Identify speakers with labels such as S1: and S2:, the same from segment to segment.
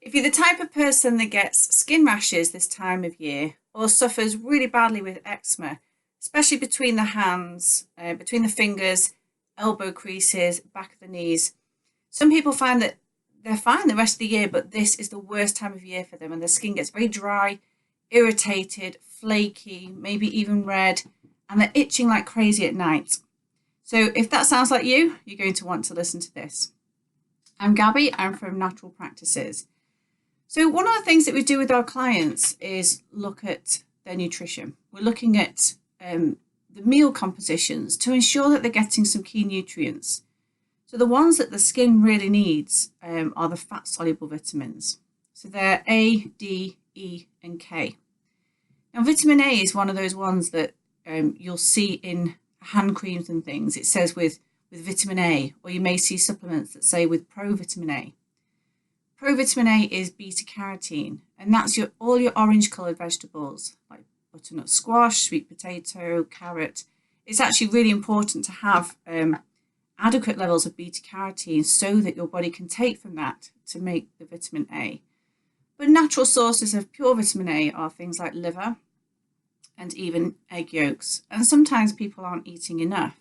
S1: If you're the type of person that gets skin rashes this time of year or suffers really badly with eczema, especially between the hands, between the fingers, elbow creases, back of the knees, some people find that they're fine the rest of the year, but this is the worst time of year for them, and their skin gets very dry, irritated, flaky, maybe even red, and they're itching like crazy at night. So, if that sounds like you, you're going to want to listen to this. I'm Gabby, I'm from Natural Practices. So, one of the things that we do with our clients is look at their nutrition. We're looking at the meal compositions to ensure that they're getting some key nutrients. So, the ones that the skin really needs are the fat soluble vitamins. So, they're A, D, E, and K. Now, vitamin A is one of those ones that you'll see in hand creams and things. It says with vitamin A, or you may see supplements that say with provitamin A. Provitamin A is beta carotene, and that's all your orange coloured vegetables like butternut squash, sweet potato, carrot. It's actually really important to have adequate levels of beta carotene so that your body can take from that to make the vitamin A. But natural sources of pure vitamin A are things like liver and even egg yolks, and sometimes people aren't eating enough.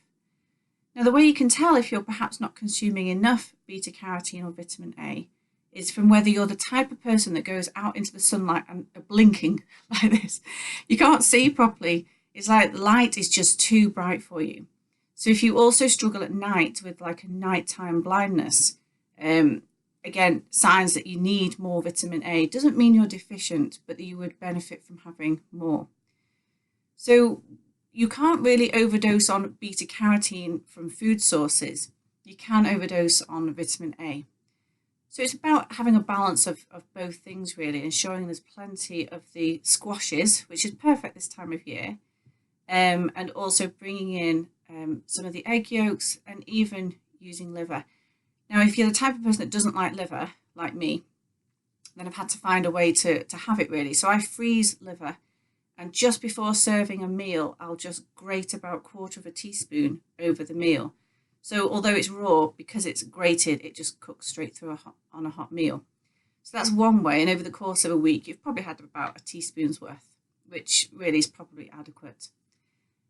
S1: Now, the way you can tell if you're perhaps not consuming enough beta carotene or vitamin A is from whether you're the type of person that goes out into the sunlight and are blinking like this. You can't see properly. It's like the light is just too bright for you. So if you also struggle at night with like a nighttime blindness, again, signs that you need more vitamin A. Doesn't mean you're deficient, but that you would benefit from having more. So you can't really overdose on beta carotene from food sources. You can overdose on vitamin A. So it's about having a balance of both things really, ensuring there's plenty of the squashes, which is perfect this time of year, and also bringing in some of the egg yolks and even using liver. Now, if you're the type of person that doesn't like liver, like me, then I've had to find a way to have it really. So I freeze liver, and just before serving a meal, I'll just grate about a quarter of a teaspoon over the meal. So although it's raw, because it's grated, it just cooks straight through on a hot meal. So that's one way, and over the course of a week, you've probably had about a teaspoon's worth, which really is probably adequate.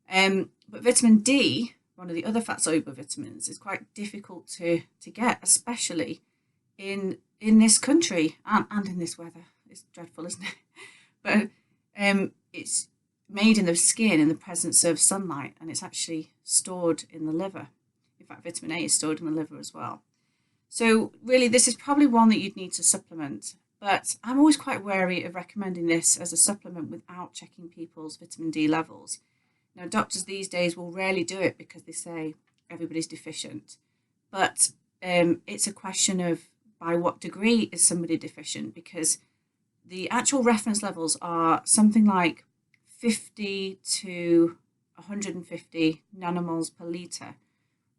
S1: But vitamin D, one of the other fat-soluble vitamins, is quite difficult to get, especially in this country and in this weather. It's dreadful, isn't it? But it's made in the skin in the presence of sunlight, and it's actually stored in the liver. In fact, vitamin A is stored in the liver as well. So really, this is probably one that you'd need to supplement. But I'm always quite wary of recommending this as a supplement without checking people's vitamin D levels. Now, doctors these days will rarely do it because they say everybody's deficient. But it's a question of by what degree is somebody deficient, because the actual reference levels are something like 50 to 150 nanomoles per litre.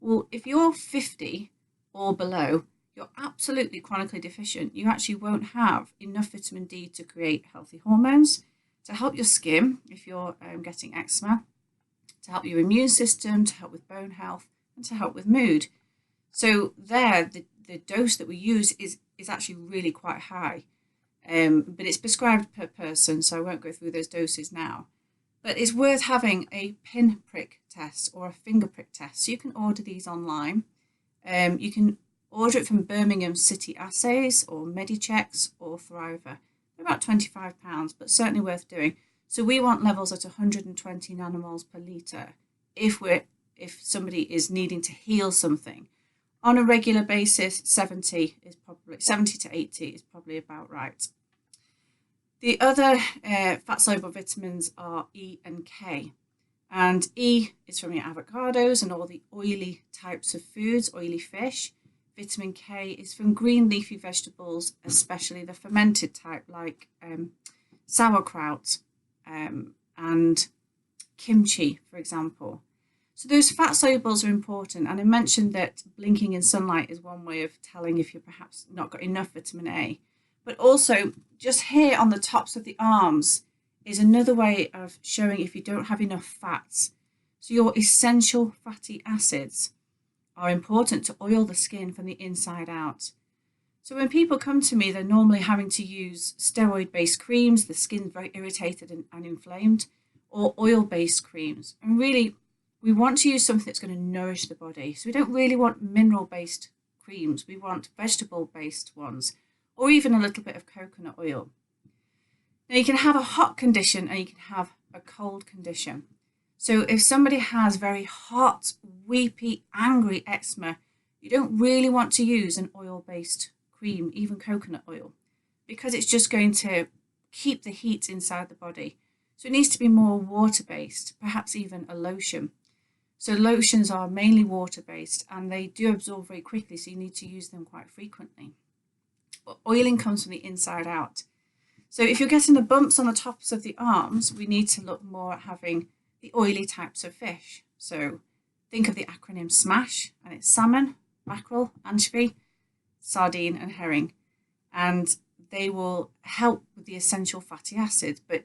S1: Well, if you're 50 or below, you're absolutely chronically deficient. You actually won't have enough vitamin D to create healthy hormones, to help your skin if you're getting eczema, to help your immune system, to help with bone health, and to help with mood. So there, the dose that we use is actually really quite high, but it's prescribed per person, so I won't go through those doses now. But it's worth having a pin prick test or a finger prick test. So you can order these online. You can order it from Birmingham City Assays or Medichecks or Thriver. They're about £25, but certainly worth doing. So we want levels at 120 nanomoles per litre if somebody is needing to heal something. On a regular basis, 70 to 80 is probably about right. The other fat-soluble vitamins are E and K. And E is from your avocados and all the oily types of foods, oily fish. Vitamin K is from green leafy vegetables, especially the fermented type like sauerkraut and kimchi, for example. So those fat solubles are important. And I mentioned that blinking in sunlight is one way of telling if you're perhaps not got enough vitamin A. But also, just here on the tops of the arms is another way of showing if you don't have enough fats. So your essential fatty acids are important to oil the skin from the inside out. So when people come to me, they're normally having to use steroid-based creams, the skin's very irritated and inflamed, or oil-based creams. And really, we want to use something that's going to nourish the body. So we don't really want mineral-based creams. We want vegetable-based ones, or even a little bit of coconut oil. Now you can have a hot condition and you can have a cold condition. So if somebody has very hot, weepy, angry eczema, you don't really want to use an oil-based cream, even coconut oil, because it's just going to keep the heat inside the body. So it needs to be more water-based, perhaps even a lotion. So lotions are mainly water-based and they do absorb very quickly, so you need to use them quite frequently. But oiling comes from the inside out. So if you're getting the bumps on the tops of the arms, we need to look more at having the oily types of fish. So think of the acronym SMASH, and it's salmon, mackerel, anchovy, sardine and herring. And they will help with the essential fatty acids. But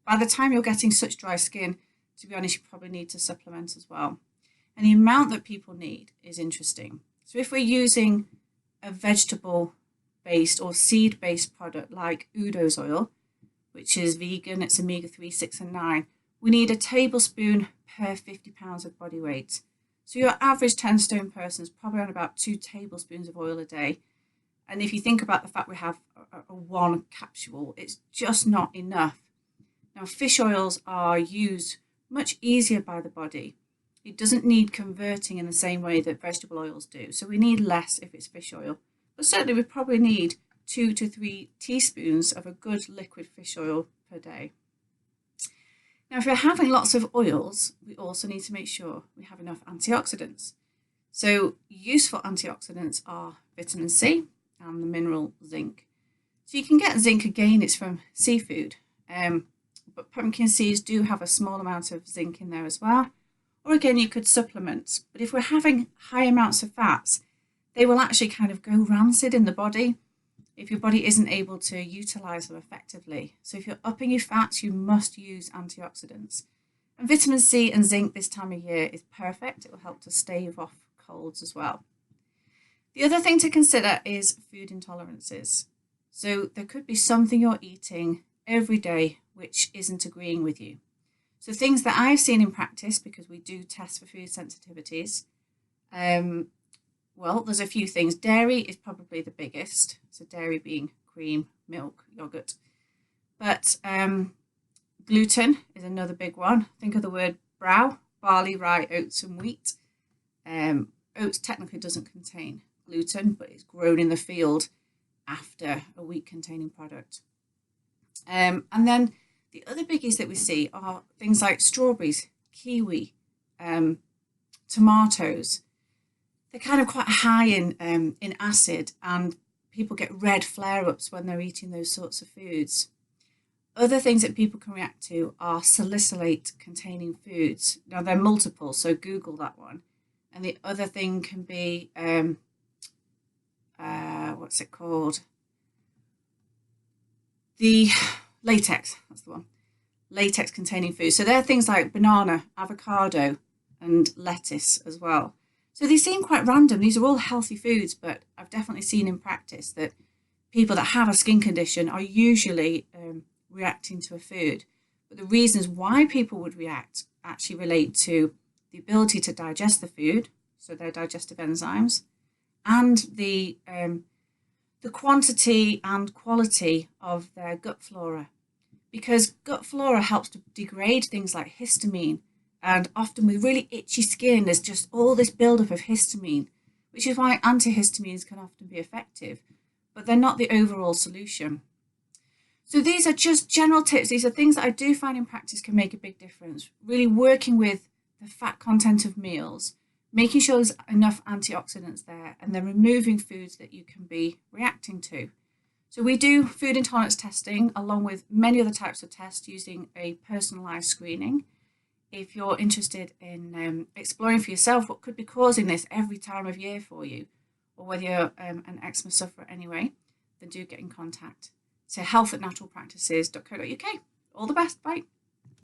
S1: by the time you're getting such dry skin, to be honest, you probably need to supplement as well. And the amount that people need is interesting. So if we're using a vegetable-based or seed-based product like Udo's oil, which is vegan, it's omega-3, 6 and 9, we need a tablespoon per 50 pounds of body weight. So your average 10 stone person is probably on about 2 tablespoons of oil a day. And if you think about the fact we have a one capsule, it's just not enough. Now, fish oils are used much easier by the body. It doesn't need converting in the same way that vegetable oils do. So we need less if it's fish oil. But certainly we probably need 2 to 3 teaspoons of a good liquid fish oil per day. Now, if we're having lots of oils, we also need to make sure we have enough antioxidants. So useful antioxidants are vitamin C and the mineral zinc. So you can get zinc, again, it's from seafood, but pumpkin seeds do have a small amount of zinc in there as well. Or again, you could supplement. But if we're having high amounts of fats, they will actually kind of go rancid in the body if your body isn't able to utilize them effectively. So if you're upping your fats, you must use antioxidants. And vitamin C and zinc this time of year is perfect. It will help to stave off colds as well. The other thing to consider is food intolerances. So there could be something you're eating every day which isn't agreeing with you. So things that I've seen in practice, because we do test for food sensitivities, well, there's a few things. Dairy is probably the biggest. So dairy being cream, milk, yogurt. But gluten is another big one. Think of the word brow, barley, rye, oats and wheat. Oats technically doesn't contain gluten, but it's grown in the field after a wheat-containing product. And then the other biggies that we see are things like strawberries, kiwi, tomatoes. They're kind of quite high in acid, and people get red flare-ups when they're eating those sorts of foods. Other things that people can react to are salicylate-containing foods. Now, they're multiple, so Google that one. And the other thing can be, what's it called? The latex, that's the one. Latex-containing foods. So they're things like banana, avocado, and lettuce as well. So they seem quite random. These are all healthy foods, but I've definitely seen in practice that people that have a skin condition are usually reacting to a food. But the reasons why people would react actually relate to the ability to digest the food, so their digestive enzymes, and the quantity and quality of their gut flora. Because gut flora helps to degrade things like histamine. And often with really itchy skin, there's just all this buildup of histamine, which is why antihistamines can often be effective, but they're not the overall solution. So these are just general tips. These are things that I do find in practice can make a big difference. Really working with the fat content of meals, making sure there's enough antioxidants there, and then removing foods that you can be reacting to. So we do food intolerance testing along with many other types of tests using a personalised screening. If you're interested in exploring for yourself what could be causing this every time of year for you, or whether you're an eczema sufferer anyway, then do get in contact. So health@naturalpractices.co.uk. All the best. Bye.